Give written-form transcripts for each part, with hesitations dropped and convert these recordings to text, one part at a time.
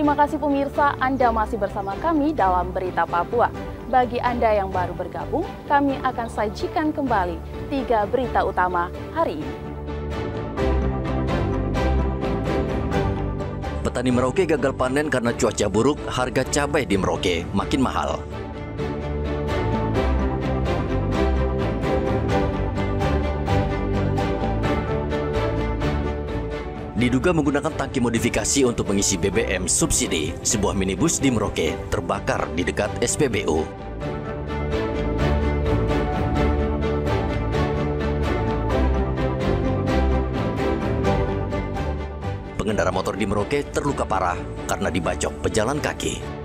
Terima kasih pemirsa, Anda masih bersama kami dalam Berita Papua. Bagi Anda yang baru bergabung, kami akan sajikan kembali 3 berita utama hari ini. Petani Merauke gagal panen karena cuaca buruk, harga cabai di Merauke makin mahal. Diduga menggunakan tangki modifikasi untuk mengisi BBM subsidi, sebuah minibus di Merauke terbakar di dekat SPBU. Pengendara motor di Merauke terluka parah karena dibacok pejalan kaki.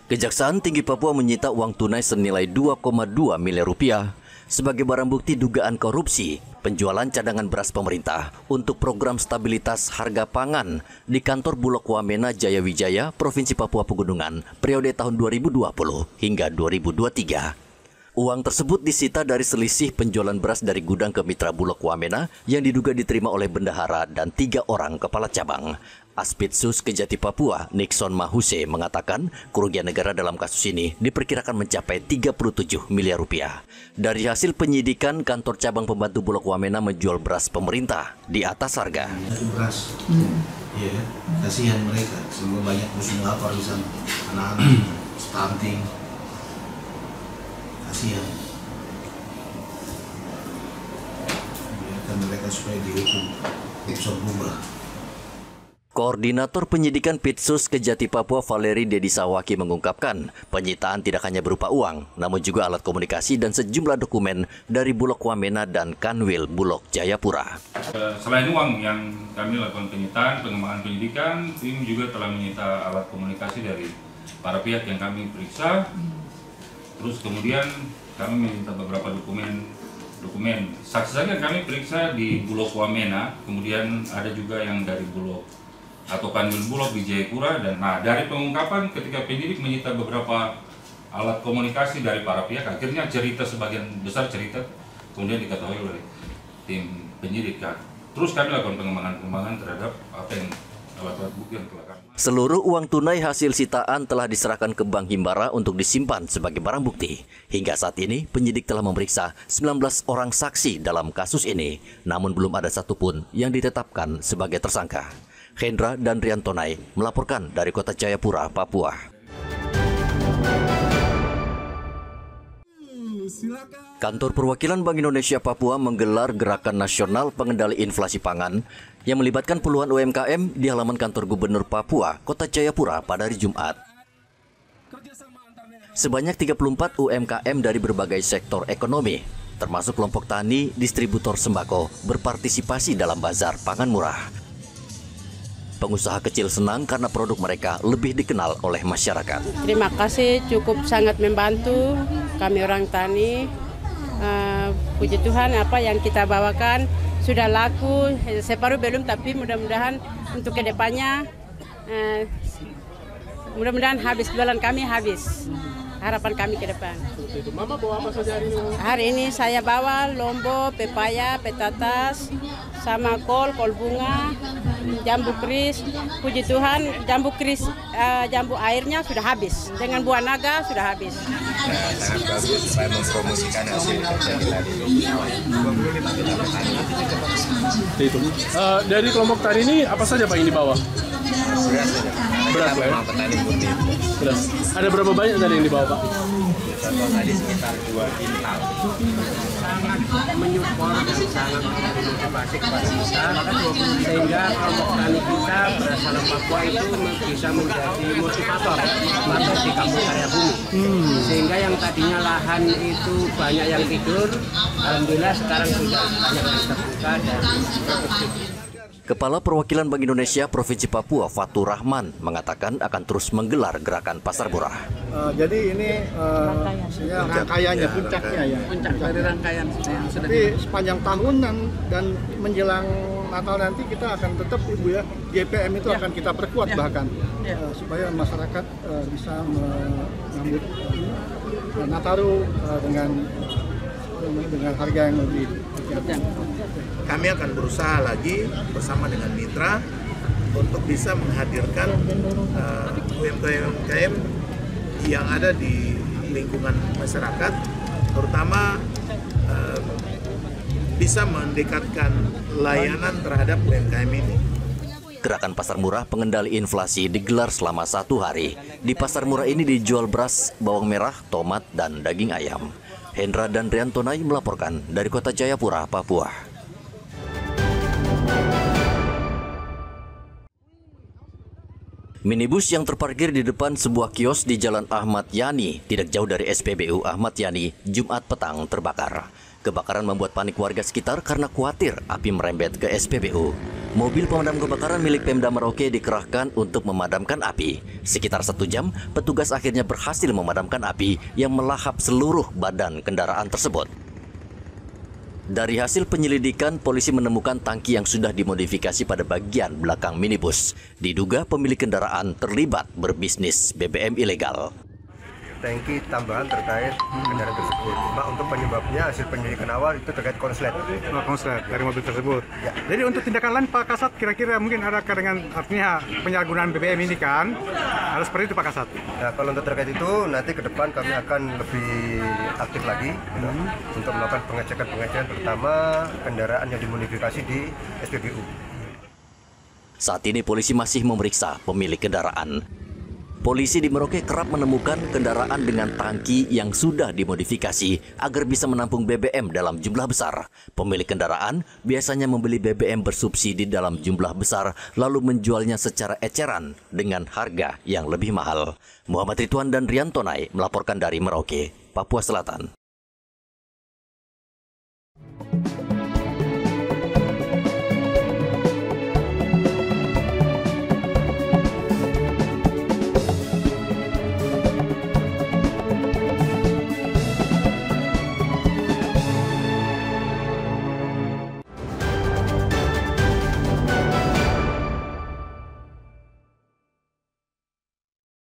Kejaksaan Tinggi Papua menyita uang tunai senilai 2,2 miliar rupiah sebagai barang bukti dugaan korupsi penjualan cadangan beras pemerintah untuk program stabilitas harga pangan di kantor Bulog Wamena Jayawijaya, Provinsi Papua Pegunungan, periode tahun 2020 hingga 2023. Uang tersebut disita dari selisih penjualan beras dari gudang ke mitra Bulog Wamena yang diduga diterima oleh bendahara dan 3 orang kepala cabang. Aspidsus Kejati Papua, Nixon Mahuse, mengatakan kerugian negara dalam kasus ini diperkirakan mencapai 37 miliar rupiah. Dari hasil penyidikan, kantor cabang pembantu Bulog Wamena menjual beras pemerintah di atas harga. Beras, ya, kasihan mereka, semua banyak musim lapar di sana, anak-anak stunting, kasihan. Biarkan mereka supaya dihukum, bisa berubah. Koordinator Penyidikan Pitsus Kejati Papua Valeri Dedi Sawaki mengungkapkan penyitaan tidak hanya berupa uang, namun juga alat komunikasi dan sejumlah dokumen dari Bulog Wamena dan Kanwil Bulog Jayapura. Selain uang yang kami lakukan penyitaan, pengembangan penyidikan, tim juga telah menyita alat komunikasi dari para pihak yang kami periksa. Terus kemudian kami meminta beberapa dokumen saksi-saksi yang kami periksa di Bulog Wamena, kemudian ada juga yang dari Bulog atau Kanwil Bulog di Jayapura. Dan dari pengungkapan ketika penyidik menyita beberapa alat komunikasi dari para pihak, akhirnya sebagian besar cerita kemudian diketahui oleh tim penyidik. Terus kami lakukan pengembangan terhadap apa yang alat-alat bukti yang telah kami. Seluruh uang tunai hasil sitaan telah diserahkan ke Bank Himbara untuk disimpan sebagai barang bukti. Hingga saat ini penyidik telah memeriksa 19 orang saksi dalam kasus ini, namun belum ada satupun yang ditetapkan sebagai tersangka. Hendra dan Riantonai melaporkan dari Kota Jayapura, Papua. Kantor Perwakilan Bank Indonesia Papua menggelar Gerakan Nasional Pengendali Inflasi Pangan yang melibatkan puluhan UMKM di halaman kantor Gubernur Papua, Kota Jayapura pada hari Jumat. Sebanyak 34 UMKM dari berbagai sektor ekonomi, termasuk kelompok tani, distributor sembako, berpartisipasi dalam bazar pangan murah. Pengusaha kecil senang karena produk mereka lebih dikenal oleh masyarakat. Terima kasih, cukup sangat membantu kami orang tani. Puji Tuhan, apa yang kita bawakan sudah laku, separuh belum, tapi mudah-mudahan untuk kedepannya, mudah-mudahan habis, jualan kami habis. Harapan kami ke depan. Mama bawa apa saja hari ini? Hari ini saya bawa lombok, pepaya, petatas, sama kol bunga, jambu kris. Puji Tuhan, jambu kris, jambu airnya sudah habis. Dengan buah naga sudah habis. Sangat bagus supaya mempromosikan hasil kerja kita di Itu. Dari kelompok tani ini apa saja Pak yang dibawa? beras saja. Beras, Kita memang petani murni. Beras. Ada berapa banyak tadi yang dibawa Pak? Contoh tadi sekitar 2 kintal. Sangat menyupport dan sangat motivasi kepada kita, sehingga kelompok tani kita berdasarkan Papua itu bisa menjadi motivator di Kampung Karya Bumi. Sehingga yang tadinya lahan itu banyak yang tidur, alhamdulillah sekarang sudah banyak yang terbuka dan produktif. Kepala Perwakilan Bank Indonesia Provinsi Papua, Fatur Rahman, mengatakan akan terus menggelar gerakan pasar murah. Jadi ini rangkaiannya, puncaknya ya. Puncak dari rangkaian. Tapi sepanjang tahun dan menjelang Natal nanti kita akan tetap Ibu ya, GPM itu akan kita perkuat bahkan supaya masyarakat bisa mengambil Nataru dengan harga yang lebih. Kami akan berusaha lagi bersama dengan mitra untuk bisa menghadirkan UMKM yang ada di lingkungan masyarakat, terutama bisa mendekatkan layanan terhadap UMKM ini. Gerakan Pasar Murah Pengendali Inflasi digelar selama 1 hari. Di pasar murah ini dijual beras, bawang merah, tomat, dan daging ayam. Hendra dan Riantonai melaporkan dari Kota Jayapura, Papua. Minibus yang terparkir di depan sebuah kios di Jalan Ahmad Yani, tidak jauh dari SPBU Ahmad Yani, Jumat petang terbakar. Kebakaran membuat panik warga sekitar karena khawatir api merembet ke SPBU. Mobil pemadam kebakaran milik Pemda Merauke dikerahkan untuk memadamkan api. Sekitar 1 jam, petugas akhirnya berhasil memadamkan api yang melahap seluruh badan kendaraan tersebut. Dari hasil penyelidikan, polisi menemukan tangki yang sudah dimodifikasi pada bagian belakang minibus. Diduga pemilik kendaraan terlibat berbisnis BBM ilegal. Tangki tambahan terkait kendaraan tersebut. Cuma untuk penyebabnya hasil penyelidikan awal itu terkait konslet. Konslet dari mobil tersebut. Ya. Jadi untuk tindakan lain Pak Kasat kira-kira mungkin ada dengan artinya penyalahgunaan BBM ini kan harus seperti itu Pak Kasat. Nah, kalau untuk terkait itu nanti ke depan kami akan lebih aktif lagi untuk melakukan pengecekan terutama kendaraan yang dimodifikasi di SPBU. Saat ini polisi masih memeriksa pemilik kendaraan. Polisi di Merauke kerap menemukan kendaraan dengan tangki yang sudah dimodifikasi agar bisa menampung BBM dalam jumlah besar. Pemilik kendaraan biasanya membeli BBM bersubsidi dalam jumlah besar lalu menjualnya secara eceran dengan harga yang lebih mahal. Muhammad Ridwan dan Riantonai melaporkan dari Merauke, Papua Selatan.